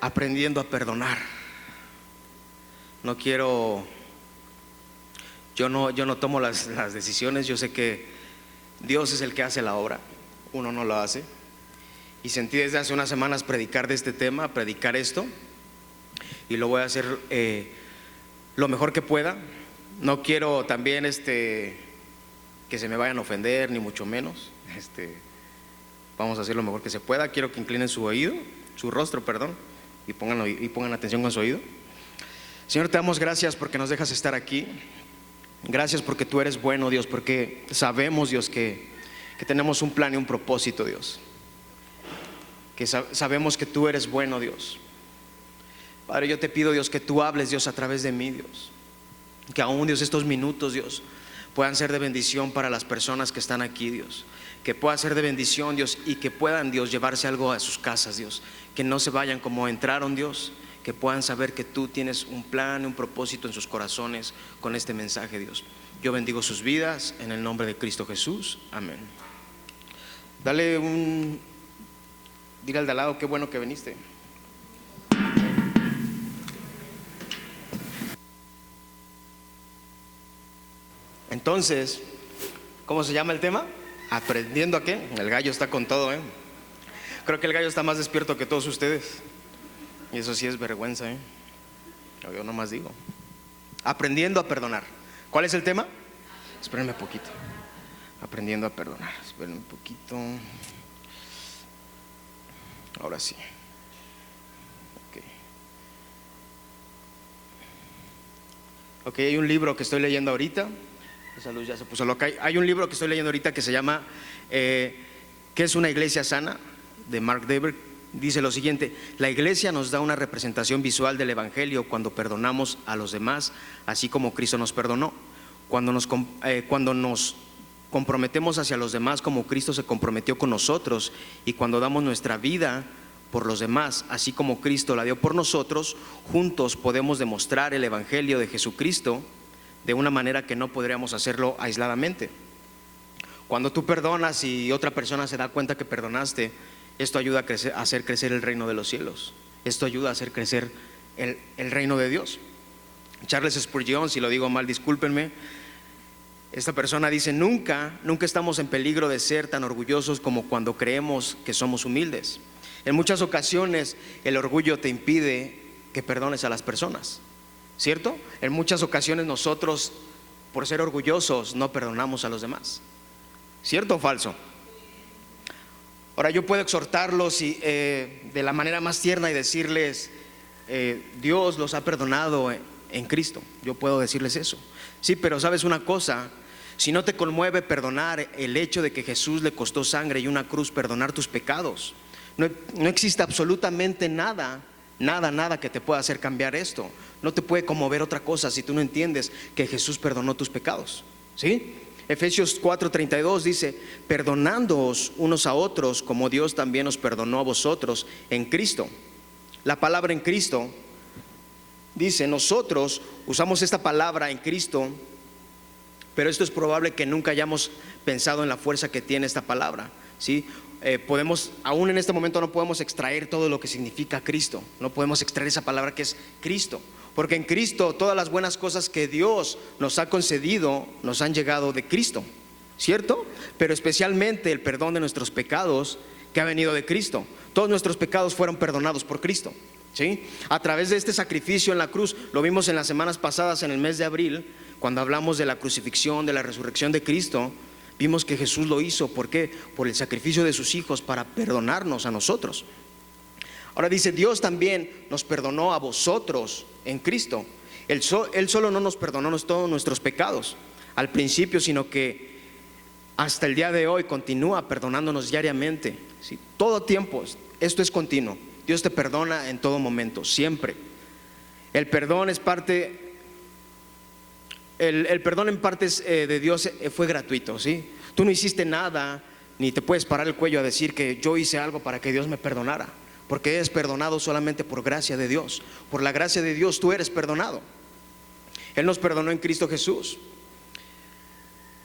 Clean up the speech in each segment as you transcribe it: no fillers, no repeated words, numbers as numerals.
aprendiendo a perdonar. No quiero, yo no tomo las decisiones. Yo sé que Dios es el que hace la obra, uno no lo hace. Y sentí desde hace unas semanas predicar de este tema, predicar esto, y lo voy a hacer lo mejor que pueda. No quiero también que se me vayan a ofender, ni mucho menos. Vamos a hacer lo mejor que se pueda. Quiero que inclinen su oído, su rostro, perdón, y pongan atención con su oído. Señor, te damos gracias porque nos dejas estar aquí. Gracias porque tú eres bueno, Dios, porque sabemos, Dios, que tenemos un plan y un propósito, Dios. Que sabemos que tú eres bueno, Dios. Padre, yo te pido, Dios, que tú hables, Dios, a través de mí, Dios. Que aún, Dios, estos minutos, Dios, puedan ser de bendición para las personas que están aquí, Dios. Que pueda ser de bendición, Dios, y que puedan, Dios, llevarse algo a sus casas, Dios. Que no se vayan como entraron, Dios. Que puedan saber que tú tienes un plan, un propósito en sus corazones con este mensaje, Dios. Yo bendigo sus vidas en el nombre de Cristo Jesús. Amén. Diga al de al lado, qué bueno que viniste. Entonces, ¿cómo se llama el tema? ¿Aprendiendo a qué? El gallo está con todo, ¿eh? Creo que el gallo está más despierto que todos ustedes. Y eso sí es vergüenza, ¿eh? Yo nomás digo. Aprendiendo a perdonar. ¿Cuál es el tema? Espérenme un poquito. Aprendiendo a perdonar. Espérenme un poquito. Ahora sí. Ok, hay un libro que estoy leyendo ahorita. Esa luz ya se puso loca. Hay un libro que estoy leyendo ahorita que se llama ¿Qué es una iglesia sana? De Mark Dever. Dice lo siguiente: la iglesia nos da una representación visual del evangelio cuando perdonamos a los demás, así como Cristo nos perdonó. Cuando nos comprometemos hacia los demás como Cristo se comprometió con nosotros, y cuando damos nuestra vida por los demás, así como Cristo la dio por nosotros, juntos podemos demostrar el evangelio de Jesucristo de una manera que no podríamos hacerlo aisladamente. Cuando tú perdonas y otra persona se da cuenta que perdonaste, esto ayuda a hacer crecer el reino de los cielos. Esto ayuda a hacer crecer el reino de Dios. Charles Spurgeon, si lo digo mal, discúlpenme. Esta persona dice: nunca estamos en peligro de ser tan orgullosos como cuando creemos que somos humildes. En muchas ocasiones el orgullo te impide que perdones a las personas, ¿cierto? En muchas ocasiones nosotros, por ser orgullosos, no perdonamos a los demás. ¿Cierto o falso? Ahora, yo puedo exhortarlos de la manera más tierna y decirles: Dios los ha perdonado en Cristo. Yo puedo decirles eso. Sí, pero sabes una cosa: si no te conmueve perdonar el hecho de que Jesús le costó sangre y una cruz perdonar tus pecados, no existe absolutamente nada que te pueda hacer cambiar esto. No te puede conmover otra cosa si tú no entiendes que Jesús perdonó tus pecados, ¿sí? Efesios 4:32 dice: perdonándoos unos a otros como Dios también os perdonó a vosotros en Cristo. La palabra en Cristo dice, nosotros usamos esta palabra en Cristo, pero esto es probable que nunca hayamos pensado en la fuerza que tiene esta palabra, ¿sí? Aún en este momento no podemos extraer todo lo que significa Cristo. No podemos extraer esa palabra que es Cristo, porque en Cristo todas las buenas cosas que Dios nos ha concedido nos han llegado de Cristo, ¿cierto? Pero especialmente el perdón de nuestros pecados, que ha venido de Cristo. Todos nuestros pecados fueron perdonados por Cristo, ¿sí? A través de este sacrificio en la cruz. Lo vimos en las semanas pasadas, en el mes de abril, cuando hablamos de la crucifixión, de la resurrección de Cristo. Vimos que Jesús lo hizo. ¿Por qué? Por el sacrificio de sus hijos para perdonarnos a nosotros. Ahora dice: Dios también nos perdonó a vosotros en Cristo. Él solo no nos perdonó todos nuestros pecados al principio, sino que hasta el día de hoy continúa perdonándonos diariamente, ¿sí? Todo tiempo, esto es continuo. Dios te perdona en todo momento, siempre. El perdón es parte... El perdón en parte de Dios fue gratuito, ¿sí? Tú no hiciste nada, ni te puedes parar el cuello a decir que yo hice algo para que Dios me perdonara, porque eres perdonado solamente por gracia de Dios. Por la gracia de Dios tú eres perdonado. Él nos perdonó en Cristo Jesús.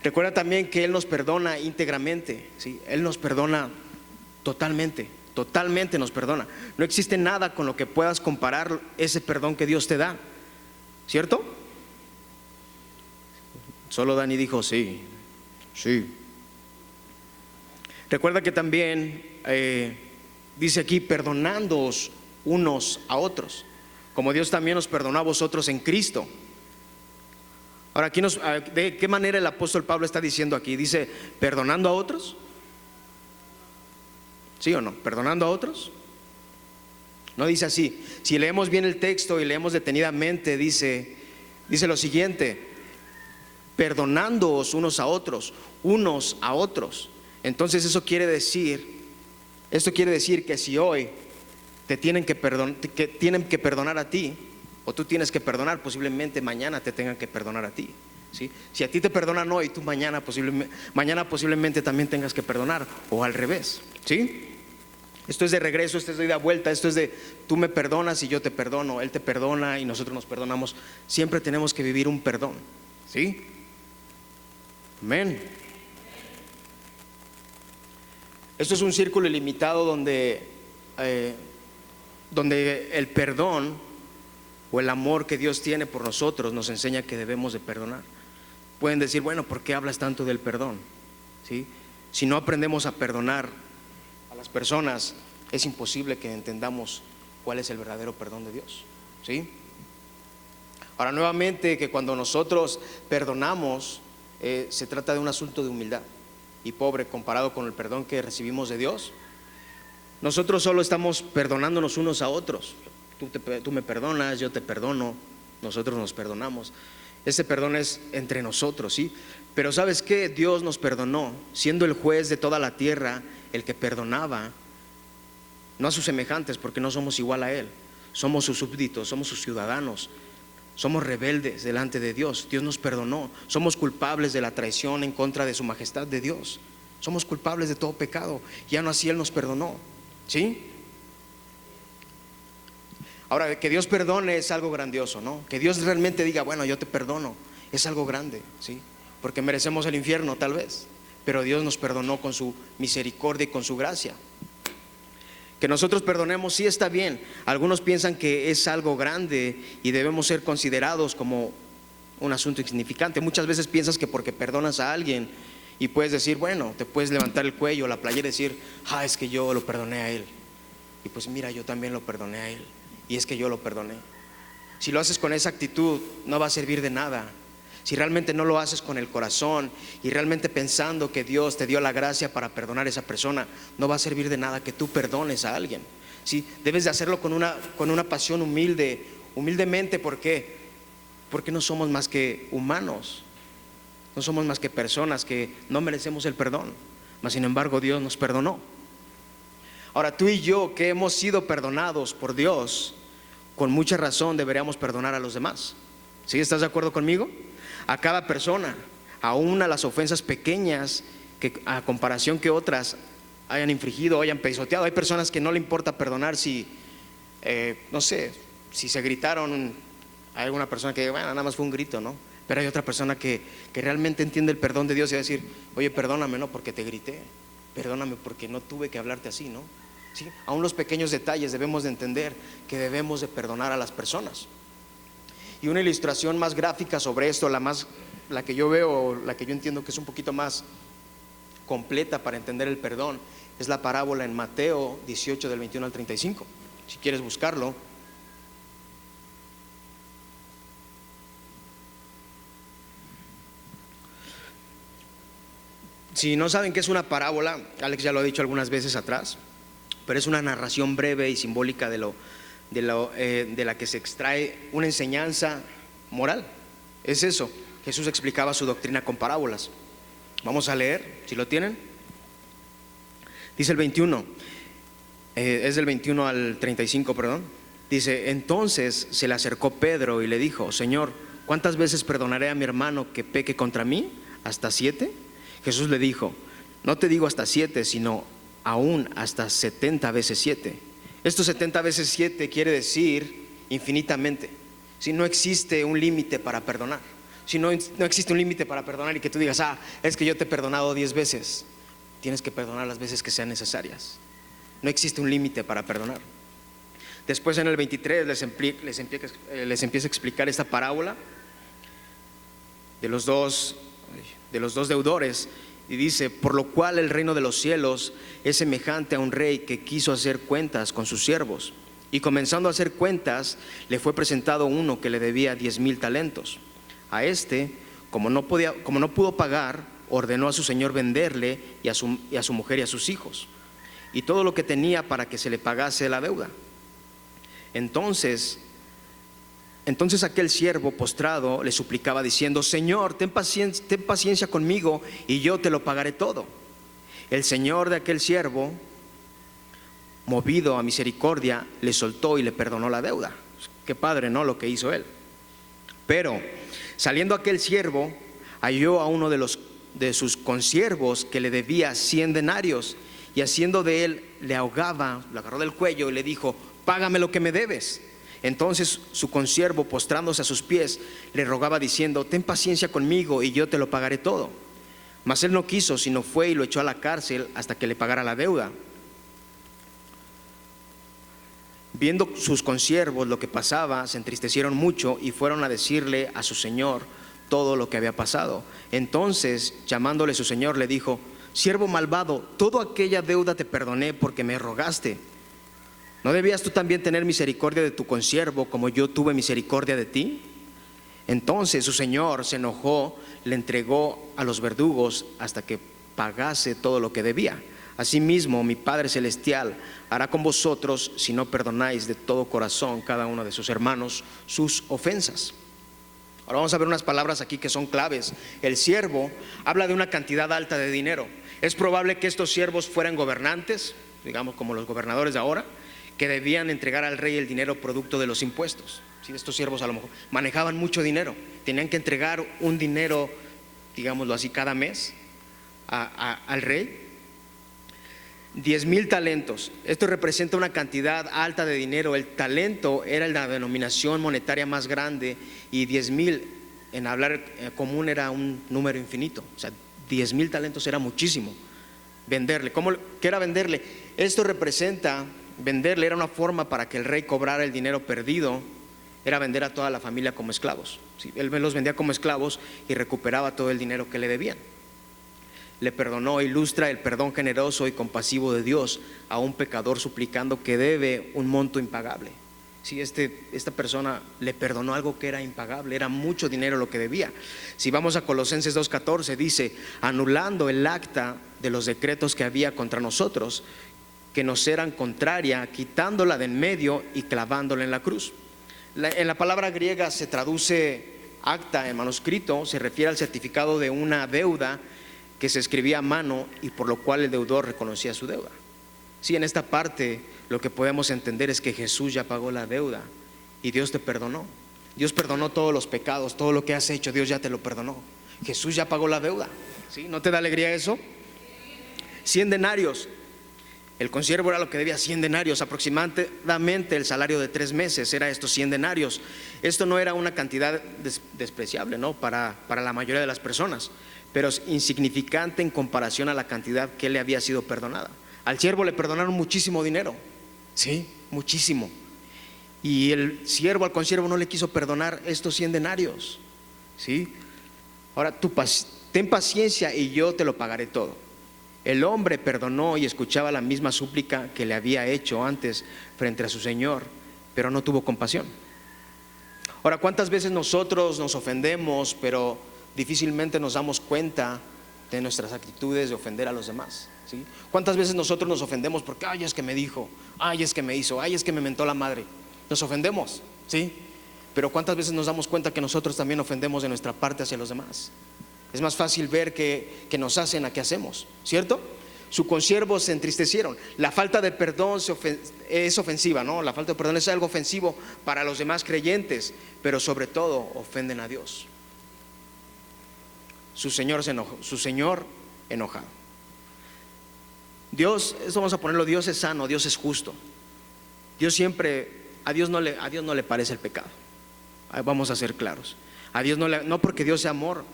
Recuerda también que Él nos perdona íntegramente, ¿sí? Él nos perdona totalmente. totalmente nos perdona. No existe nada con lo que puedas comparar ese perdón que Dios te da, ¿cierto? Solo Dani dijo sí, sí. Recuerda que también dice aquí, perdonándoos unos a otros, como Dios también nos perdonó a vosotros en Cristo. Ahora, aquí ¿de qué manera el apóstol Pablo está diciendo aquí? Dice, ¿perdonando a otros? ¿Sí o no? ¿Perdonando a otros? No dice así. Si leemos bien el texto y leemos detenidamente, dice lo siguiente: perdonándoos unos a otros, unos a otros. Entonces esto quiere decir que si hoy tienen que perdonar a ti, o tú tienes que perdonar, posiblemente mañana te tengan que perdonar a ti, ¿sí? Si a ti te perdonan hoy, tú mañana posiblemente también tengas que perdonar, o al revés, ¿sí? Esto es de regreso, esto es de ida vuelta, esto es de tú me perdonas y yo te perdono, él te perdona y nosotros nos perdonamos. Siempre tenemos que vivir un perdón, ¿sí? Amén. Esto es un círculo ilimitado donde el perdón o el amor que Dios tiene por nosotros nos enseña que debemos de perdonar. Pueden decir, bueno, ¿por qué hablas tanto del perdón? ¿Sí? Si no aprendemos a perdonar a las personas, es imposible que entendamos cuál es el verdadero perdón de Dios, ¿sí? Ahora, nuevamente, que cuando nosotros perdonamos, se trata de un asunto de humildad y pobre comparado con el perdón que recibimos de Dios. Nosotros solo estamos perdonándonos unos a otros. Tú me perdonas, yo te perdono, nosotros nos perdonamos. Ese perdón es entre nosotros, ¿sí? Pero ¿sabes qué? Dios nos perdonó, siendo el juez de toda la tierra, el que perdonaba, no a sus semejantes, porque no somos igual a Él. Somos sus súbditos, somos sus ciudadanos, somos rebeldes delante de Dios. Dios nos perdonó. Somos culpables de la traición en contra de su majestad de Dios. Somos culpables de todo pecado, ya no así Él nos perdonó, ¿sí? Ahora, que Dios perdone es algo grandioso, ¿no? Que Dios realmente diga, bueno, yo te perdono, es algo grande, ¿sí? Porque merecemos el infierno tal vez, pero Dios nos perdonó con su misericordia y con su gracia. Que nosotros perdonemos sí está bien. Algunos piensan que es algo grande y debemos ser considerados como un asunto insignificante. Muchas veces piensas que porque perdonas a alguien y puedes decir, bueno, te puedes levantar el cuello, la playera y decir, es que yo lo perdoné a él. Y pues mira, yo también lo perdoné a él. Y es que yo lo perdoné. Si lo haces con esa actitud, no va a servir de nada. Si realmente no lo haces con el corazón y realmente pensando que Dios te dio la gracia para perdonar a esa persona, no va a servir de nada que tú perdones a alguien, ¿sí? Debes de hacerlo con una pasión humildemente. ¿Por qué? Porque no somos más que humanos, no somos más que personas que no merecemos el perdón, mas sin embargo Dios nos perdonó. Ahora, tú y yo, que hemos sido perdonados por Dios, con mucha razón deberíamos perdonar a los demás, ¿sí? ¿Estás de acuerdo conmigo? A cada persona, aún a las ofensas pequeñas que a comparación que otras hayan infringido o hayan pisoteado. Hay personas que no le importa perdonar si, no sé, si se gritaron. Hay alguna persona que, bueno, nada más fue un grito, ¿no? Pero hay otra persona que realmente entiende el perdón de Dios y va a decir, oye, perdóname, no porque te grité, perdóname porque no tuve que hablarte así, ¿no? ¿Sí? Aún los pequeños detalles debemos de entender que debemos de perdonar a las personas. Y una ilustración más gráfica sobre esto, la que yo veo, la que yo entiendo que es un poquito más completa para entender el perdón, es la parábola en Mateo 18 del 21 al 35. Si quieres buscarlo. Si no saben qué es una parábola, Alex ya lo ha dicho algunas veces atrás, pero es una narración breve y simbólica de la que se extrae una enseñanza moral. Es eso. Jesús explicaba su doctrina con parábolas. Vamos a leer, si lo tienen. Dice el 21, es del 21 al 35, perdón. Dice, entonces se le acercó Pedro y le dijo, Señor, ¿cuántas veces perdonaré a mi hermano que peque contra mí? ¿Hasta 7? Jesús le dijo, no te digo hasta 7, sino aún hasta 70 veces 7. Esto 70 veces 7 quiere decir infinitamente. Si no existe un límite para perdonar, si no existe un límite para perdonar y que tú digas, es que yo te he perdonado 10 veces, tienes que perdonar las veces que sean necesarias. no existe un límite para perdonar. Después en el 23 les empieza a explicar esta parábola de los dos deudores, y dice: por lo cual el reino de los cielos es semejante a un rey que quiso hacer cuentas con sus siervos, y comenzando a hacer cuentas, le fue presentado uno que le debía 10,000 talentos. A este, como no pudo pagar, ordenó a su señor venderle y a su mujer y a sus hijos, y todo lo que tenía, para que se le pagase la deuda. Entonces aquel siervo postrado le suplicaba diciendo: Señor, ten paciencia conmigo y yo te lo pagaré todo. El señor de aquel siervo, movido a misericordia, le soltó y le perdonó la deuda. Qué padre, ¿no?, lo que hizo él. Pero saliendo aquel siervo, halló a uno de sus consiervos que le debía 100 denarios, y haciendo de él, le ahogaba, lo agarró del cuello y le dijo: págame lo que me debes. Entonces su consiervo, postrándose a sus pies, le rogaba diciendo: ten paciencia conmigo y yo te lo pagaré todo. Mas él no quiso, sino fue y lo echó a la cárcel hasta que le pagara la deuda. Viendo sus consiervos lo que pasaba, se entristecieron mucho y fueron a decirle a su señor todo lo que había pasado. Entonces, llamándole su señor, le dijo: siervo malvado, toda aquella deuda te perdoné porque me rogaste. ¿No debías tú también tener misericordia de tu consiervo como yo tuve misericordia de ti? Entonces su señor se enojó, le entregó a los verdugos hasta que pagase todo lo que debía. Asimismo, mi Padre Celestial hará con vosotros si no perdonáis de todo corazón cada uno de sus hermanos sus ofensas. Ahora vamos a ver unas palabras aquí que son claves. El siervo habla de una cantidad alta de dinero. Es probable que estos siervos fueran gobernantes, digamos como los gobernadores de ahora, que debían entregar al rey el dinero producto de los impuestos. ¿Sí? Estos siervos a lo mejor manejaban mucho dinero, tenían que entregar un dinero, digámoslo así, cada mes al rey. 10,000 talentos, esto representa una cantidad alta de dinero. El talento era la denominación monetaria más grande, y 10,000 en hablar común era un número infinito. O sea, 10,000 talentos era muchísimo. Venderle, ¿qué era venderle? Esto representa, venderle era una forma para que el rey cobrara el dinero perdido, era vender a toda la familia como esclavos. ¿Sí? Él los vendía como esclavos y recuperaba todo el dinero que le debían. Le perdonó, ilustra el perdón generoso y compasivo de Dios a un pecador suplicando que debe un monto impagable. Sí, esta persona le perdonó algo que era impagable, era mucho dinero lo que debía. Si vamos a Colosenses 2:14, dice: anulando el acta de los decretos que había contra nosotros, que nos eran contraria, quitándola de en medio y clavándola en la cruz. En la palabra griega se traduce acta en manuscrito, se refiere al certificado de una deuda que se escribía a mano y por lo cual el deudor reconocía su deuda. Sí, en esta parte lo que podemos entender es que Jesús ya pagó la deuda y Dios te perdonó. Dios perdonó todos los pecados, todo lo que has hecho, Dios ya te lo perdonó. Jesús ya pagó la deuda. ¿Sí? ¿No te da alegría eso? 100 denarios. El consiervo era lo que debía, 100 denarios, aproximadamente el salario de 3 meses era estos 100 denarios. Esto no era una cantidad despreciable, ¿no?, para la mayoría de las personas, pero es insignificante en comparación a la cantidad que le había sido perdonada. Al siervo le perdonaron muchísimo dinero, sí, muchísimo. Y el siervo al consiervo no le quiso perdonar estos 100 denarios, ¿sí? Ahora ten paciencia y yo te lo pagaré todo. El hombre perdonó y escuchaba la misma súplica que le había hecho antes frente a su señor, pero no tuvo compasión. Ahora, ¿cuántas veces nosotros nos ofendemos, pero difícilmente nos damos cuenta de nuestras actitudes de ofender a los demás? ¿Sí? ¿Cuántas veces nosotros nos ofendemos porque ay, es que me dijo, ay, es que me hizo, ay, es que me mentó la madre? Nos ofendemos, ¿sí? Pero ¿cuántas veces nos damos cuenta que nosotros también ofendemos de nuestra parte hacia los demás? Es más fácil ver que nos hacen a que hacemos, ¿cierto? Sus consiervos se entristecieron. La falta de perdón es ofensiva, ¿no? La falta de perdón es algo ofensivo para los demás creyentes, pero sobre todo ofenden a Dios. Su Señor se enojó, su Señor enojado. Dios, esto vamos a ponerlo, Dios es sano, Dios es justo. Dios siempre, a Dios no le parece el pecado. Vamos a ser claros. A Dios no porque Dios sea amor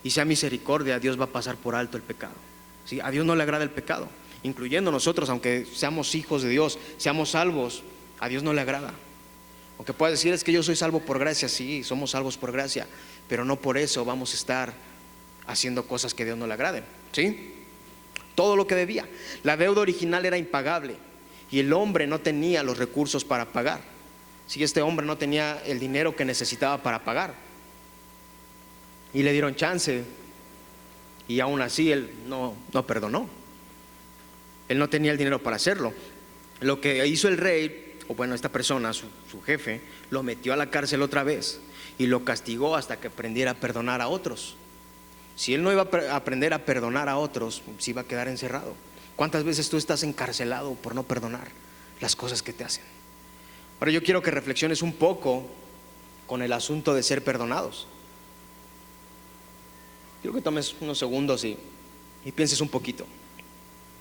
y sea misericordia, Dios va a pasar por alto el pecado. ¿Sí? A Dios no le agrada el pecado. incluyendo nosotros, aunque seamos hijos de Dios, seamos salvos, a Dios no le agrada. Aunque puedas decir, es que yo soy salvo por gracia, sí, somos salvos por gracia, pero no por eso vamos a estar haciendo cosas que a Dios no le agraden, ¿sí? Todo lo que debía. La deuda original era impagable y el hombre no tenía los recursos para pagar. Sí, este hombre no tenía el dinero que necesitaba para pagar. Y le dieron chance y aún así él no perdonó. Él no tenía el dinero para hacerlo. Lo que hizo el rey, o bueno, esta persona, su jefe, lo metió a la cárcel otra vez y lo castigó hasta que aprendiera a perdonar a otros. Si él no iba a aprender a perdonar a otros, se iba a quedar encerrado. ¿Cuántas veces tú estás encarcelado por no perdonar las cosas que te hacen? Ahora yo quiero que reflexiones un poco con el asunto de ser perdonados. Quiero que tomes unos segundos y pienses un poquito.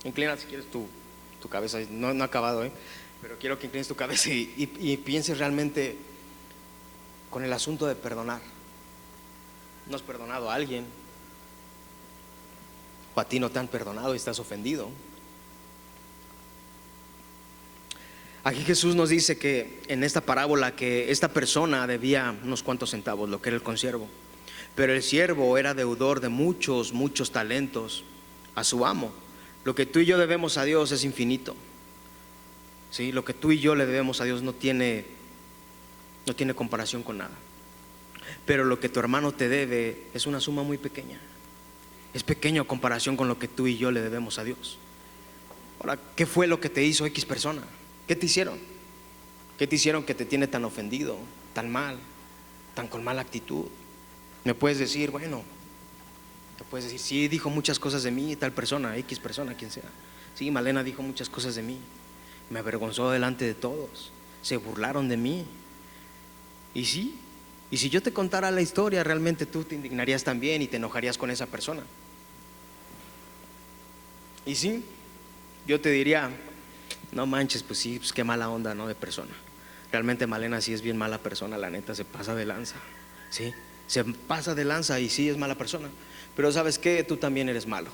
Inclina si quieres tu cabeza, no he acabado, pero quiero que inclines tu cabeza y pienses realmente con el asunto de perdonar. ¿No has perdonado a alguien? ¿O a ti no te han perdonado y estás ofendido? Aquí Jesús nos dice que en esta parábola que esta persona debía unos cuantos centavos, lo que era el consiervo, pero el siervo era deudor de muchos talentos a su amo. Lo que tú y yo debemos a Dios es infinito, ¿sí? Lo que tú y yo le debemos a Dios no tiene comparación con nada. Pero lo que tu hermano te debe es una suma muy pequeña. Es pequeño a comparación con lo que tú y yo le debemos a Dios. Ahora, ¿qué fue lo que te hizo X persona? ¿Qué te hicieron? ¿Qué te hicieron que te tiene tan ofendido, tan mal, tan con mala actitud? Me puedes decir, bueno, te puedes decir, sí, dijo muchas cosas de mí tal persona, X persona, quien sea. Sí, Malena dijo muchas cosas de mí, me avergonzó delante de todos, se burlaron de mí. Y sí, y si yo te contara la historia, realmente tú te indignarías también y te enojarías con esa persona. Y sí, yo te diría, no manches, pues sí, pues qué mala onda, ¿no? De persona. Realmente Malena sí es bien mala persona, la neta, se pasa de lanza, ¿sí? Se pasa de lanza y sí es mala persona. Pero ¿sabes qué? Tú también eres malo.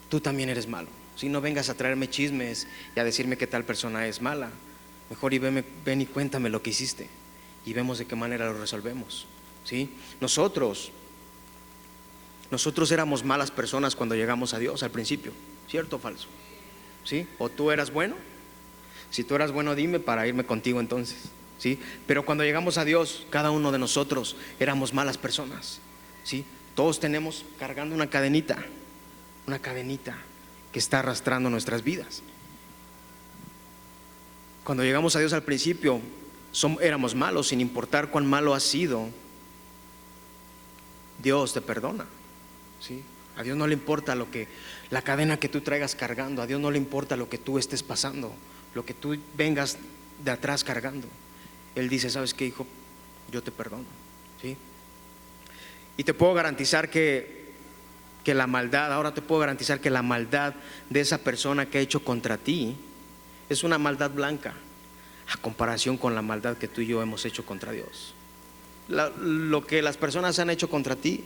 Tú también eres malo. Si no vengas a traerme chismes y a decirme que tal persona es mala, mejor ven y cuéntame lo que hiciste y vemos de qué manera lo resolvemos, ¿sí? Nosotros éramos malas personas cuando llegamos a Dios al principio, ¿cierto o falso? ¿Sí? ¿O tú eras bueno? Si tú eras bueno, dime para irme contigo entonces, ¿sí? Pero cuando llegamos a Dios, cada uno de nosotros éramos malas personas, ¿sí? Todos tenemos cargando una cadenita que está arrastrando nuestras vidas. Cuando llegamos a Dios al principio éramos malos, sin importar cuán malo has sido, Dios te perdona, ¿sí? A Dios no le importa la cadena que tú traigas cargando, a Dios no le importa lo que tú estés pasando, lo que tú vengas de atrás cargando. Él dice, ¿sabes qué, hijo? Yo te perdono, ¿sí? Y te puedo garantizar que la maldad, ahora te puedo garantizar que la maldad de esa persona que ha hecho contra ti es una maldad blanca a comparación con la maldad que tú y yo hemos hecho contra Dios. Lo que las personas han hecho contra ti,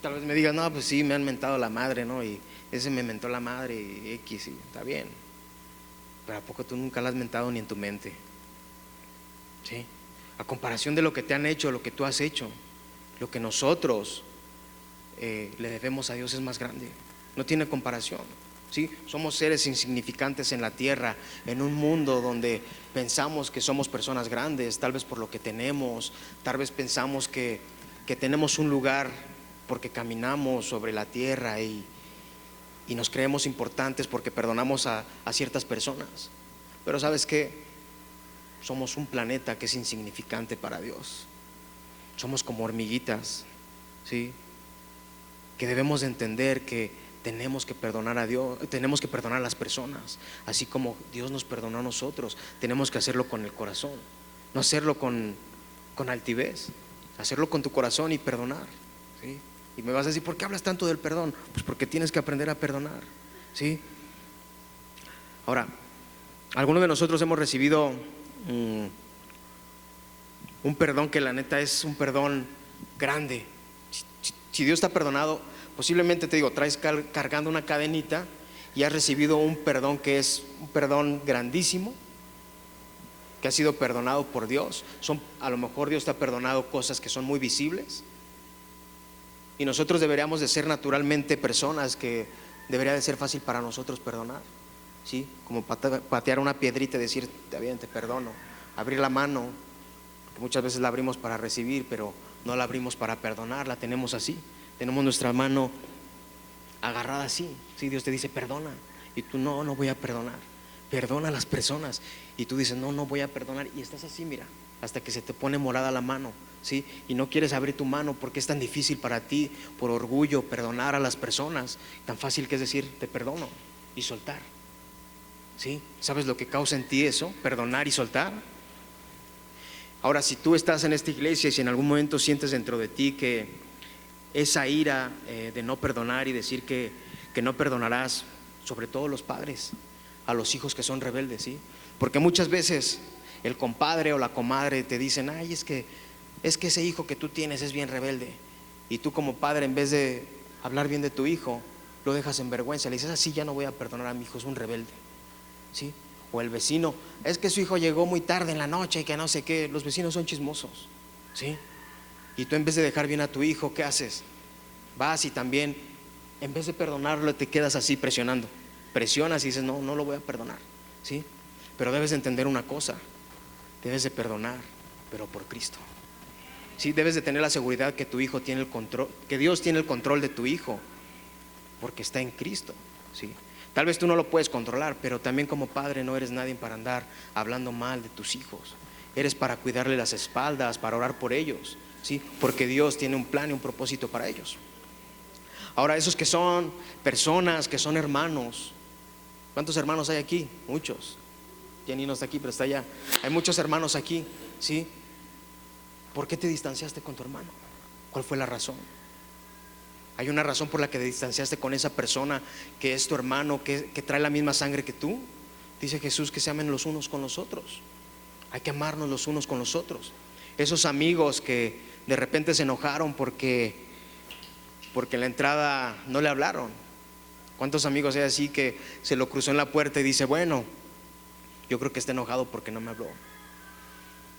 tal vez me digas, no, pues sí, me han mentado la madre, ¿no? Y ese me mentó la madre y X, y está bien. Pero ¿a poco tú nunca la has mentado ni en tu mente? ¿Sí? A comparación de lo que te han hecho, lo que tú has hecho, lo que nosotros le debemos a Dios es más grande. No tiene comparación, ¿sí? Somos seres insignificantes en la tierra, en un mundo donde pensamos que somos personas grandes, tal vez por lo que tenemos, tal vez pensamos que tenemos un lugar porque caminamos sobre la tierra y nos creemos importantes porque perdonamos a ciertas personas. Pero ¿sabes qué? Somos un planeta que es insignificante para Dios. Somos como hormiguitas, ¿sí? Que debemos de entender que tenemos que perdonar a Dios, tenemos que perdonar a las personas, así como Dios nos perdonó a nosotros. Tenemos que hacerlo con el corazón, no hacerlo con altivez, hacerlo con tu corazón y perdonar, ¿sí? Y me vas a decir, ¿por qué hablas tanto del perdón? Pues porque tienes que aprender a perdonar, ¿sí? Ahora, algunos de nosotros hemos recibido un perdón que la neta es un perdón grande. Si Dios te ha perdonado, Posiblemente, te digo, traes cargando una cadenita y has recibido un perdón que es un perdón grandísimo, que ha sido perdonado por Dios. A lo mejor Dios te ha perdonado cosas que son muy visibles, y nosotros deberíamos de ser naturalmente personas que debería de ser fácil para nosotros perdonar, ¿sí? Como patear una piedrita y decir, está bien, te perdono. Abrir la mano, porque muchas veces la abrimos para recibir, pero no la abrimos para perdonar, la tenemos así. Tenemos nuestra mano agarrada así, ¿sí? Dios te dice, perdona, y tú, no voy a perdonar. Perdona a las personas, y tú dices, no voy a perdonar, y estás así, mira, hasta que se te pone morada la mano, ¿sí? Y no quieres abrir tu mano porque es tan difícil para ti, por orgullo, perdonar a las personas. Tan fácil que es decir, te perdono, y soltar, ¿sí? ¿Sabes lo que causa en ti eso? Perdonar y soltar. Ahora, si tú estás en esta iglesia y si en algún momento sientes dentro de ti que esa ira de no perdonar y decir que no perdonarás, sobre todo los padres, a los hijos que son rebeldes, ¿sí? Porque muchas veces el compadre o la comadre te dicen, ay, es que ese hijo que tú tienes es bien rebelde, y tú como padre, en vez de hablar bien de tu hijo, lo dejas en vergüenza, le dices, así ya no voy a perdonar a mi hijo, es un rebelde, ¿sí? O el vecino, es que su hijo llegó muy tarde en la noche y que no sé qué. Los vecinos son chismosos, ¿sí? Y tú, en vez de dejar bien a tu hijo, ¿qué haces? Vas y también, en vez de perdonarlo, te quedas así presionando. Presionas y dices, no lo voy a perdonar, ¿sí? Pero debes de entender una cosa, debes de perdonar, pero por Cristo, ¿sí? Debes de tener la seguridad que tu hijo tiene el control, que Dios tiene el control de tu hijo, porque está en Cristo, ¿sí? Tal vez tú no lo puedes controlar, pero también como padre no eres nadie para andar hablando mal de tus hijos. Eres para cuidarle las espaldas, para orar por ellos, ¿sí? Porque Dios tiene un plan y un propósito para ellos. Ahora, esos que son personas, que son hermanos, ¿cuántos hermanos hay aquí? Muchos. Jenny no está aquí, pero está allá. Hay muchos hermanos aquí, ¿sí? ¿Por qué te distanciaste con tu hermano? ¿Cuál fue la razón? ¿Hay una razón por la que te distanciaste con esa persona que es tu hermano, que trae la misma sangre que tú? Dice Jesús que se amen los unos con los otros. Hay que amarnos los unos con los otros. Esos amigos que de repente se enojaron porque en la entrada no le hablaron. ¿Cuántos amigos hay así que se lo cruzó en la puerta y dice, bueno, yo creo que está enojado porque no me habló?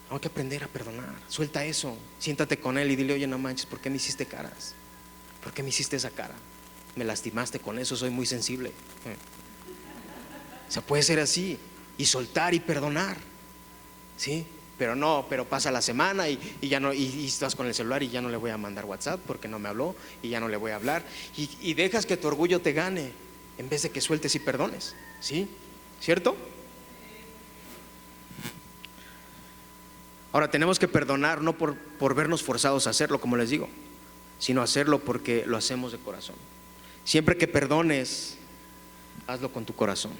Hay que aprender a perdonar. Suelta eso, siéntate con él y dile, oye, no manches, ¿por qué me hiciste caras? ¿Por qué me hiciste esa cara? Me lastimaste con eso, soy muy sensible. O sea, puede ser así, y soltar y perdonar, ¿sí? Pero pasa la semana y ya no, y estás con el celular y ya no le voy a mandar WhatsApp porque no me habló, y ya no le voy a hablar, y dejas que tu orgullo te gane en vez de que sueltes y perdones, ¿sí? ¿Cierto? Ahora, tenemos que perdonar no por vernos forzados a hacerlo, como les digo, sino hacerlo porque lo hacemos de corazón. Siempre que perdones, hazlo con tu corazón.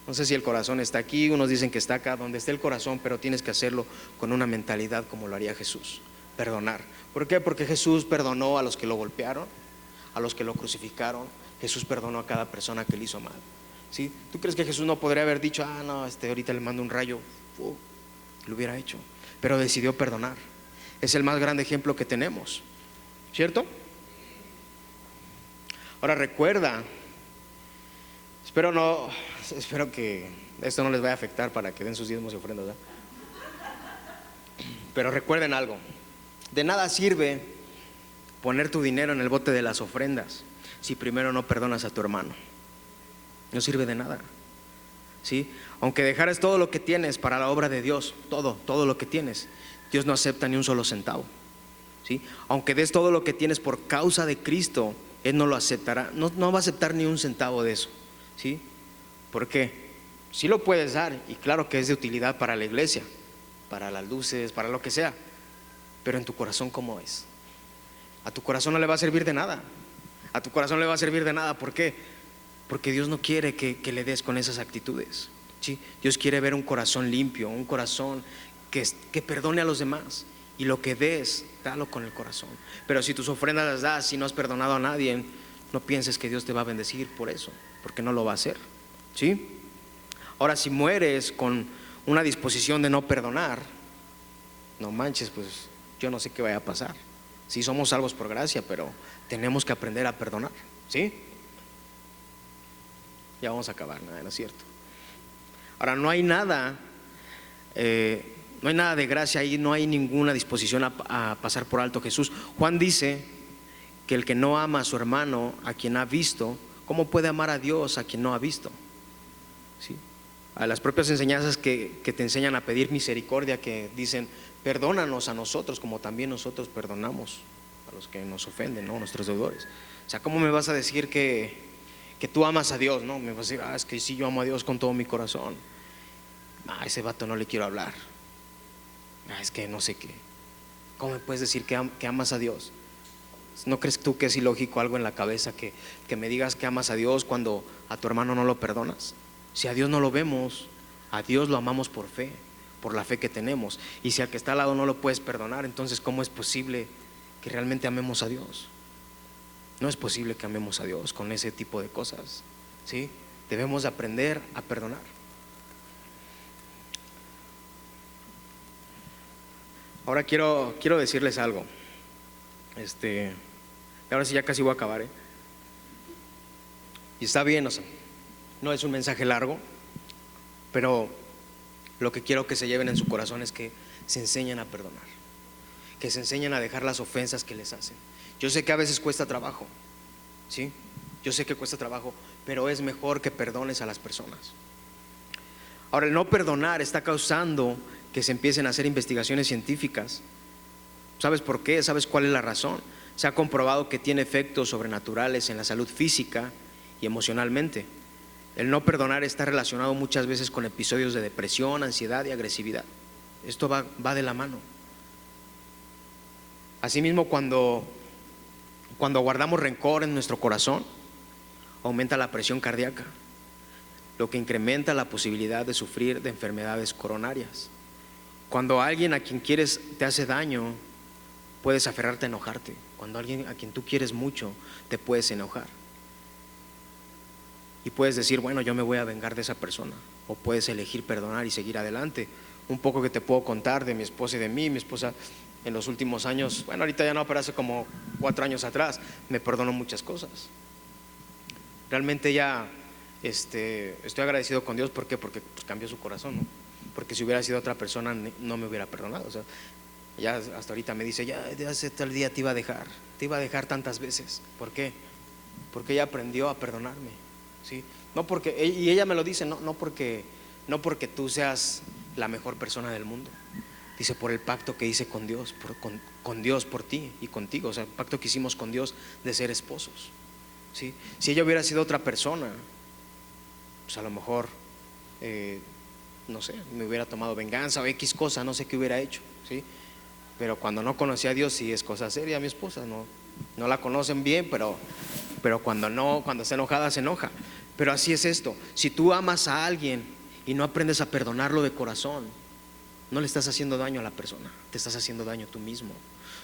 No sé si el corazón está aquí, unos dicen que está acá, donde esté el corazón, pero tienes que hacerlo con una mentalidad como lo haría Jesús, perdonar. ¿Por qué? Porque Jesús perdonó a los que lo golpearon, a los que lo crucificaron. Jesús perdonó a cada persona que le hizo mal, ¿sí? ¿Tú crees que Jesús no podría haber dicho, no, ahorita le mando un rayo? Lo hubiera hecho, pero decidió perdonar. Es el más grande ejemplo que tenemos, ¿cierto? Ahora recuerda, espero que esto no les vaya a afectar para que den sus diezmos y ofrendas, ¿verdad? Pero recuerden algo, de nada sirve poner tu dinero en el bote de las ofrendas si primero no perdonas a tu hermano. No sirve de nada, ¿sí? Aunque dejaras todo lo que tienes para la obra de Dios, todo lo que tienes, Dios no acepta ni un solo centavo, ¿sí? Aunque des todo lo que tienes por causa de Cristo, Él no lo aceptará, no va a aceptar ni un centavo de eso, ¿sí? ¿Por qué? Sí lo puedes dar, y claro que es de utilidad para la iglesia, para las luces, para lo que sea, pero en tu corazón, ¿cómo es? A tu corazón no le va a servir de nada. A tu corazón le va a servir de nada. ¿Por qué? Porque Dios no quiere que le des con esas actitudes, ¿sí? Dios quiere ver un corazón limpio, un corazón que perdone a los demás. Y lo que des, dalo con el corazón. Pero si tus ofrendas las das y no has perdonado a nadie, no pienses que Dios te va a bendecir por eso, porque no lo va a hacer, ¿sí? Ahora, si mueres con una disposición de no perdonar, no manches, pues yo no sé qué vaya a pasar, Sí, somos salvos por gracia, pero tenemos que aprender a perdonar, ¿sí? Ya vamos a acabar, ¿no es cierto? Ahora, no hay nada de gracia ahí, no hay ninguna disposición a pasar por alto a Jesús. Juan dice que el que no ama a su hermano, a quien ha visto, ¿cómo puede amar a Dios a quien no ha visto? ¿Sí? A las propias enseñanzas que te enseñan a pedir misericordia, que dicen, perdónanos a nosotros como también nosotros perdonamos a los que nos ofenden, ¿no? Nuestros deudores. O sea, ¿cómo me vas a decir que tú amas a Dios? ¿No? Me vas a decir, es que sí, yo amo a Dios con todo mi corazón. A ese vato no le quiero hablar. Es que no sé qué. ¿Cómo me puedes decir que amas a Dios? ¿No crees tú que es ilógico algo en la cabeza que me digas que amas a Dios cuando a tu hermano no lo perdonas? Si a Dios no lo vemos, a Dios lo amamos por fe, por la fe que tenemos. Y si al que está al lado no lo puedes perdonar, entonces ¿cómo es posible que realmente amemos a Dios? No es posible que amemos a Dios con ese tipo de cosas, ¿sí? Debemos aprender a perdonar. Ahora quiero decirles algo. Ahora sí ya casi voy a acabar, ¿eh? Y está bien, o sea, no es un mensaje largo, pero lo que quiero que se lleven en su corazón es que se enseñen a perdonar, que se enseñen a dejar las ofensas que les hacen. Yo sé que a veces cuesta trabajo, ¿sí? Yo sé que cuesta trabajo, pero es mejor que perdones a las personas. Ahora, el no perdonar está causando que se empiecen a hacer investigaciones científicas. ¿Sabes por qué? ¿Sabes cuál es la razón? Se ha comprobado que tiene efectos sobrenaturales en la salud física y emocionalmente. El no perdonar está relacionado muchas veces con episodios de depresión, ansiedad y agresividad. Esto va de la mano. Asimismo, cuando guardamos rencor en nuestro corazón, aumenta la presión cardíaca, lo que incrementa la posibilidad de sufrir de enfermedades coronarias. Cuando alguien a quien quieres te hace daño, puedes aferrarte a enojarte. Cuando alguien a quien tú quieres mucho, te puedes enojar. Y puedes decir, bueno, yo me voy a vengar de esa persona. O puedes elegir perdonar y seguir adelante. Un poco que te puedo contar de mi esposa y de mí. Mi esposa en los últimos años, bueno, ahorita ya no, pero hace como 4 años atrás, me perdonó muchas cosas. Realmente ya estoy agradecido con Dios. ¿Por qué? Porque pues, cambió su corazón, ¿no? Porque si hubiera sido otra persona no me hubiera perdonado. O sea, ya hasta ahorita me dice, ya hace tal día te iba a dejar tantas veces. ¿Por qué? Porque ella aprendió a perdonarme, ¿sí? No porque, y ella me lo dice, no porque tú seas la mejor persona del mundo. Dice, por el pacto que hice con Dios, con Dios por ti y contigo. O sea, el pacto que hicimos con Dios de ser esposos, ¿sí? Si ella hubiera sido otra persona, pues a lo mejor no sé, me hubiera tomado venganza o X cosa, no sé qué hubiera hecho, ¿sí? Pero cuando no conocía a Dios, sí es cosa seria. Mi esposa no la conocen bien, pero cuando está enojada se enoja. Pero así es esto. Si tú amas a alguien y no aprendes a perdonarlo de corazón, no le estás haciendo daño a la persona, te estás haciendo daño tú mismo.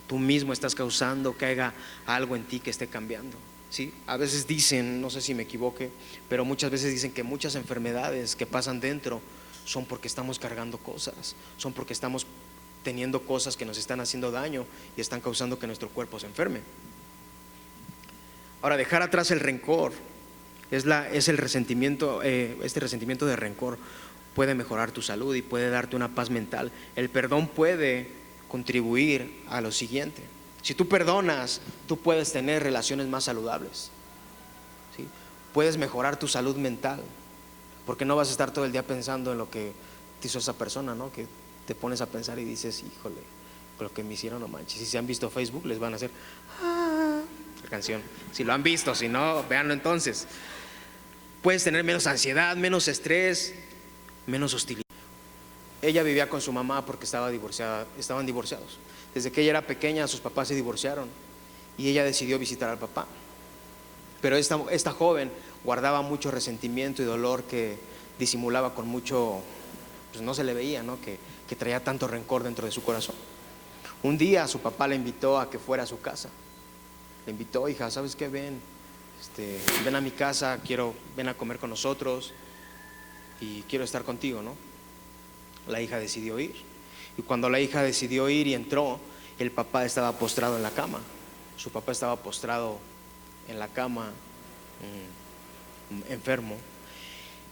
Tú mismo estás causando que haya algo en ti que esté cambiando, ¿sí? A veces dicen, no sé si me equivoque, pero muchas veces dicen que muchas enfermedades que pasan dentro son porque estamos cargando cosas, son porque estamos teniendo cosas que nos están haciendo daño y están causando que nuestro cuerpo se enferme. Ahora, dejar atrás el rencor es el resentimiento. Este resentimiento de rencor puede mejorar tu salud y puede darte una paz mental. El perdón puede contribuir a lo siguiente: si tú perdonas, tú puedes tener relaciones más saludables, ¿sí? Puedes mejorar tu salud mental, porque no vas a estar todo el día pensando en lo que te hizo esa persona, ¿no? Que te pones a pensar y dices, híjole, con lo que me hicieron, no manches. Si se han visto Facebook, les van a hacer la canción. Si lo han visto, si no, véanlo entonces. Puedes tener menos ansiedad, menos estrés, menos hostilidad. Ella vivía con su mamá porque estaban divorciados. Desde que ella era pequeña, sus papás se divorciaron y ella decidió visitar al papá. Pero esta joven guardaba mucho resentimiento y dolor que disimulaba con mucho, pues no se le veía, ¿no? Que traía tanto rencor dentro de su corazón. Un día su papá le invitó a que fuera a su casa. Le invitó, hija, ¿sabes qué? Ven a mi casa, ven a comer con nosotros y quiero estar contigo, ¿no? La hija decidió ir. Y cuando la hija decidió ir y entró, el papá estaba postrado en la cama. Su papá estaba postrado en la cama, enfermo.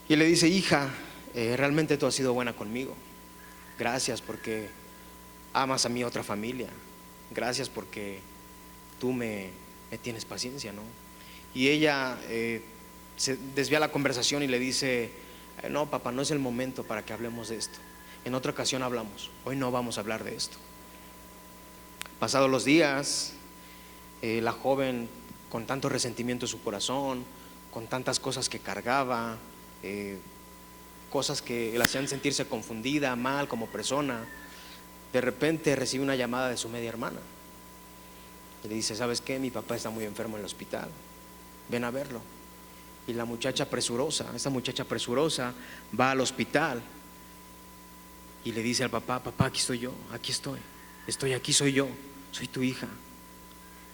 Y le dice: hija, realmente tú has sido buena conmigo. Gracias porque amas a mi otra familia. Gracias porque tú me tienes paciencia, ¿no? Y ella se desvía la conversación y le dice: no, papá, no es el momento para que hablemos de esto. En otra ocasión hablamos. Hoy no vamos a hablar de esto. Pasados los días, la joven, con tanto resentimiento en su corazón, con tantas cosas que cargaba, cosas que la hacían sentirse confundida, mal como persona, de repente recibe una llamada de su media hermana. Y le dice: ¿sabes qué? Mi papá está muy enfermo en el hospital, ven a verlo. Y la muchacha presurosa, esta muchacha presurosa, va al hospital y le dice al papá: papá, aquí estoy yo, aquí estoy aquí, soy yo, soy tu hija.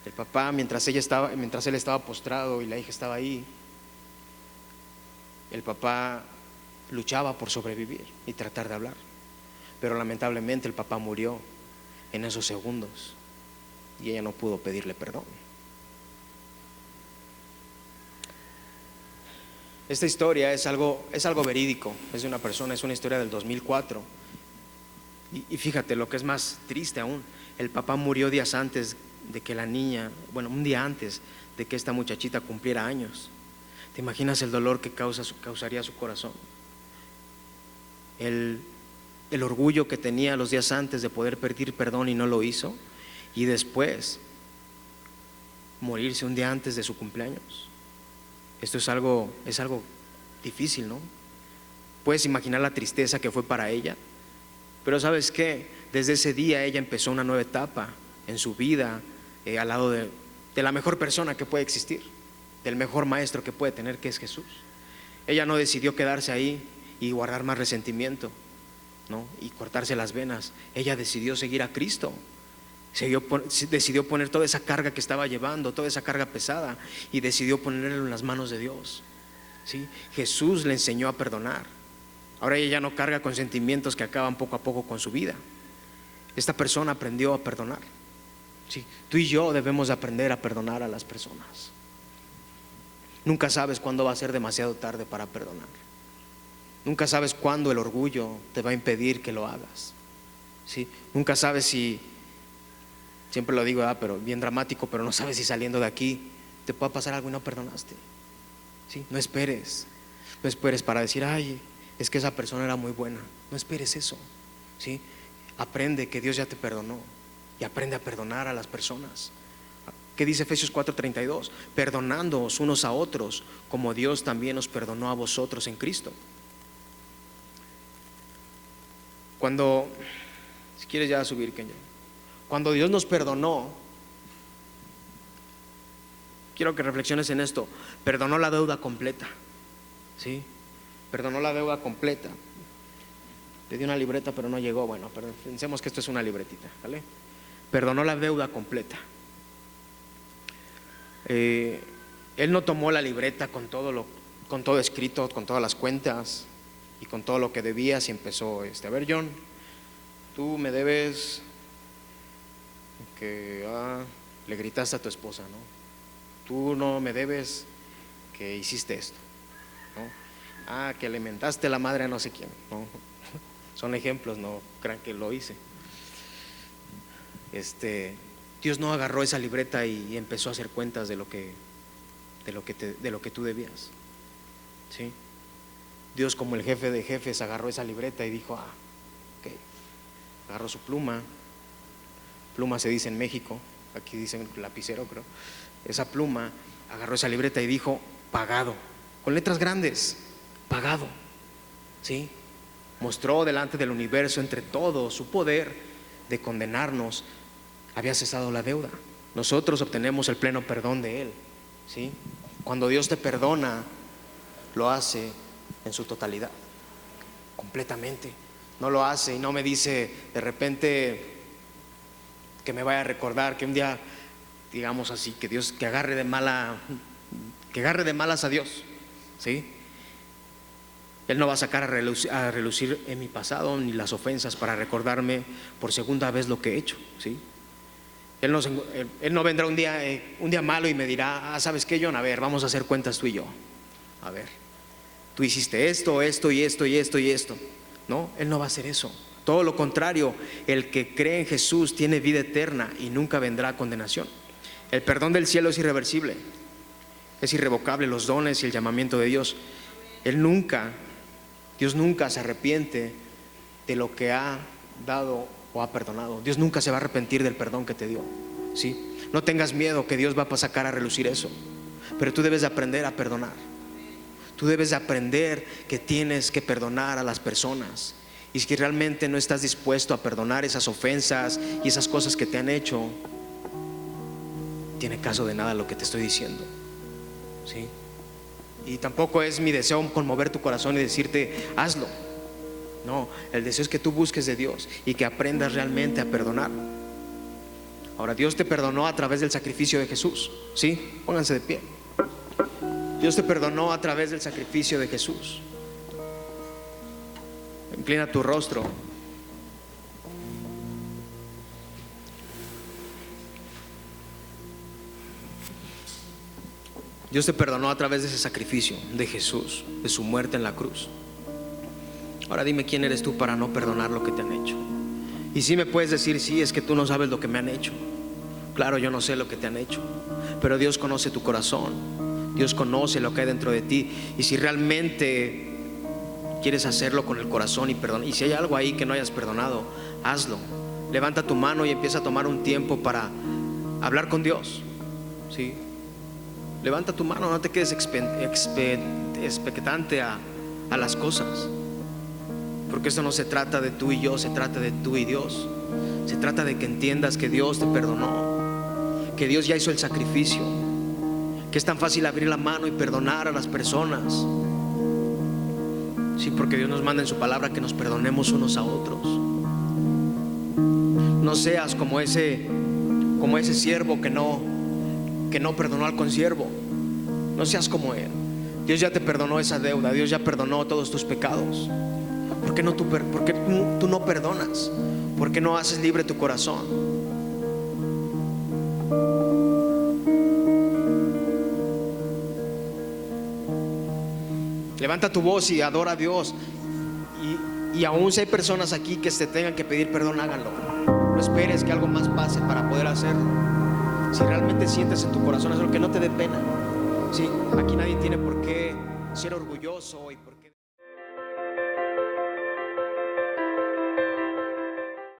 El papá, mientras él estaba postrado y la hija estaba ahí, el papá luchaba por sobrevivir y tratar de hablar, pero lamentablemente el papá murió en esos segundos y ella no pudo pedirle perdón. Esta historia es algo verídico, es de una persona, es una historia del 2004. Y fíjate lo que es más triste aún: el papá murió días antes de que la niña, bueno, un día antes de que esta muchachita cumpliera años. ¿Te imaginas el dolor que causaría su corazón? El orgullo que tenía los días antes de poder pedir perdón y no lo hizo, y después morirse un día antes de su cumpleaños. Esto es algo difícil, ¿no? Puedes imaginar la tristeza que fue para ella. Pero ¿sabes qué? Desde ese día ella empezó una nueva etapa en su vida, al lado de la mejor persona que puede existir, del mejor maestro que puede tener, que es Jesús. Ella no decidió quedarse ahí y guardar más resentimiento, ¿no? Y cortarse las venas. Ella decidió seguir a Cristo. Decidió poner toda esa carga que estaba llevando, toda esa carga pesada, y decidió ponerlo en las manos de Dios, ¿sí? Jesús le enseñó a perdonar. Ahora ella ya no carga con sentimientos que acaban poco a poco con su vida. Esta persona aprendió a perdonar, ¿sí? Tú y yo debemos de aprender a perdonar a las personas. Nunca sabes cuándo va a ser demasiado tarde para perdonar. Nunca sabes cuándo el orgullo te va a impedir que lo hagas, ¿sí? Nunca sabes si, siempre lo digo, pero bien dramático, pero no sabes si saliendo de aquí te pueda pasar algo y no perdonaste, ¿sí? No esperes para decir: ay, es que esa persona era muy buena. No esperes eso, ¿sí? Aprende que Dios ya te perdonó y aprende a perdonar a las personas. ¿Qué dice Efesios 4:32? Perdonándoos unos a otros como Dios también os perdonó a vosotros en Cristo. Cuando, si quieres ya subir, Kenya, cuando Dios nos perdonó, quiero que reflexiones en esto: perdonó la deuda completa, ¿sí? Perdonó la deuda completa. Te di una libreta pero no llegó. Bueno, pero pensemos que esto es una libretita, ¿vale? Perdonó la deuda completa. Él no tomó la libreta con todo escrito, con todas las cuentas y con todo lo que debías, y empezó: a ver, John, tú me debes que le gritaste a tu esposa, ¿no? Tú no me debes que hiciste esto, ¿no? Que alimentaste la madre a no sé quién, ¿no? Son ejemplos, no crean que lo hice. Dios no agarró esa libreta y empezó a hacer cuentas de lo que tú debías, ¿sí? Dios, como el jefe de jefes, agarró esa libreta y dijo: ok. Agarró su pluma se dice en México, aquí dicen lapicero, creo. Esa pluma, agarró esa libreta y dijo: pagado, con letras grandes, pagado, ¿sí? Mostró delante del universo, entre todos, su poder de condenarnos. Había cesado la deuda. Nosotros obtenemos el pleno perdón de Él, ¿sí? Cuando Dios te perdona, lo hace en su totalidad, completamente. No lo hace y no me dice de repente que me vaya a recordar que un día, digamos así, que Dios, que agarre de malas a Dios, ¿sí? Él no va a sacar a relucir en mi pasado ni las ofensas para recordarme por segunda vez lo que he hecho, ¿sí? Él no vendrá un día malo y me dirá: ¿sabes qué, John? A ver, vamos a hacer cuentas tú y yo. A ver, tú hiciste esto, esto y esto y esto y esto. No, Él no va a hacer eso. Todo lo contrario, el que cree en Jesús tiene vida eterna y nunca vendrá condenación. El perdón del cielo es irreversible, es irrevocable. Los dones y el llamamiento de Dios, Dios nunca se arrepiente de lo que ha dado o ha perdonado. Dios nunca se va a arrepentir del perdón que te dio, ¿sí? No tengas miedo que Dios va a sacar a relucir eso, pero tú debes de aprender a perdonar. Tú debes de aprender que tienes que perdonar a las personas. Y si realmente no estás dispuesto a perdonar esas ofensas y esas cosas que te han hecho, tiene caso de nada lo que te estoy diciendo, ¿sí? Y tampoco es mi deseo conmover tu corazón y decirte: hazlo. No, el deseo es que tú busques de Dios y que aprendas realmente a perdonar. Ahora, Dios te perdonó a través del sacrificio de Jesús, ¿sí? Pónganse de pie. Dios te perdonó a través del sacrificio de Jesús. Inclina tu rostro. Dios te perdonó a través de ese sacrificio de Jesús, de su muerte en la cruz. Ahora dime, ¿quién eres tú para no perdonar lo que te han hecho? Y si me puedes decir: sí, es que tú no sabes lo que me han hecho. Claro, yo no sé lo que te han hecho, pero Dios conoce tu corazón. Dios conoce lo que hay dentro de ti. Y si realmente quieres hacerlo con el corazón y perdonar, y si hay algo ahí que no hayas perdonado, hazlo. Levanta tu mano y empieza a tomar un tiempo para hablar con Dios, ¿sí? Levanta tu mano, no te quedes expectante a las cosas, porque esto no se trata de tú y yo, se trata de tú y Dios. Se trata de que entiendas que Dios te perdonó, que Dios ya hizo el sacrificio, que es tan fácil abrir la mano y perdonar a las personas. Sí, porque Dios nos manda en su palabra que nos perdonemos unos a otros. No seas como ese siervo que no perdonó al consiervo. No seas como él. Dios ya te perdonó esa deuda. Dios ya perdonó todos tus pecados. ¿Por qué tú no perdonas? ¿Por qué no haces libre tu corazón? Levanta tu voz y adora a Dios. Y aún si hay personas aquí que se tengan que pedir perdón, háganlo. No esperes que algo más pase para poder hacerlo. Si realmente sientes en tu corazón hacerlo, que no te dé pena. Sí, aquí nadie tiene por qué ser orgulloso y por qué